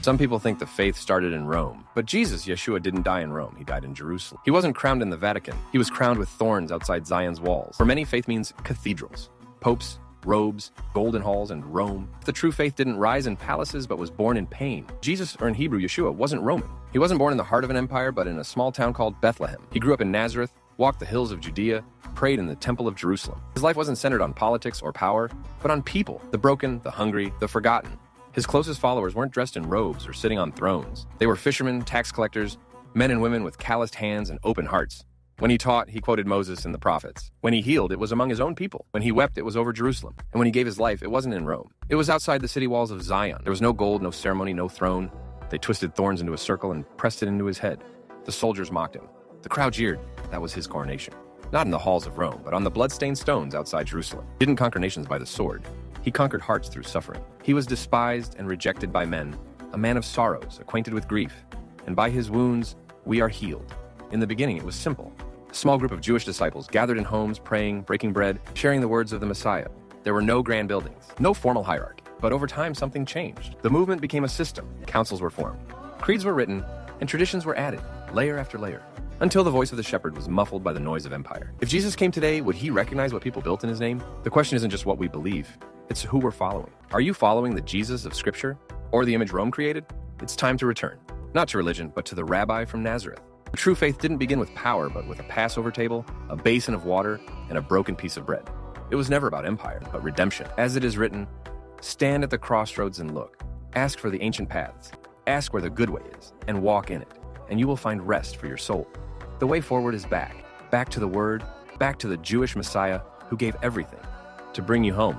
Some people think the faith started in Rome, but Jesus, Yeshua, didn't die in Rome. He died in Jerusalem. He wasn't crowned in the Vatican. He was crowned with thorns outside Zion's walls. For many, faith means cathedrals, popes, robes, golden halls, and Rome. The true faith didn't rise in palaces, but was born in pain. Jesus, or in Hebrew, Yeshua, wasn't Roman. He wasn't born in the heart of an empire, but in a small town called Bethlehem. He grew up in Nazareth, walked the hills of Judea, prayed in the temple of Jerusalem. His life wasn't centered on politics or power, but on people, the broken, the hungry, the forgotten. His closest followers weren't dressed in robes or sitting on thrones. They were fishermen, tax collectors, men and women with calloused hands and open hearts. When he taught, he quoted Moses and the prophets. When he healed, it was among his own people. When he wept, it was over Jerusalem. And when he gave his life, it wasn't in Rome. It was outside the city walls of Zion. There was no gold, no ceremony, no throne. They twisted thorns into a circle and pressed it into his head. The soldiers mocked him. The crowd jeered. That was his coronation. Not in the halls of Rome, but on the blood-stained stones outside Jerusalem. He didn't conquer nations by the sword. He conquered hearts through suffering. He was despised and rejected by men, a man of sorrows, acquainted with grief. And by his wounds, we are healed. In the beginning, it was simple. A small group of Jewish disciples gathered in homes, praying, breaking bread, sharing the words of the Messiah. There were no grand buildings, no formal hierarchy. But over time, something changed. The movement became a system. Councils were formed. Creeds were written, and traditions were added, layer after layer, until the voice of the shepherd was muffled by the noise of empire. If Jesus came today, would he recognize what people built in his name? The question isn't just what we believe. It's who we're following. Are you following the Jesus of Scripture or the image Rome created? It's time to return, not to religion, but to the rabbi from Nazareth. The true faith didn't begin with power, but with a Passover table, a basin of water, and a broken piece of bread. It was never about empire, but redemption. As it is written, stand at the crossroads and look. Ask for the ancient paths. Ask where the good way is, and walk in it, and you will find rest for your soul. The way forward is back to the Word, back to the Jewish Messiah who gave everything to bring you home.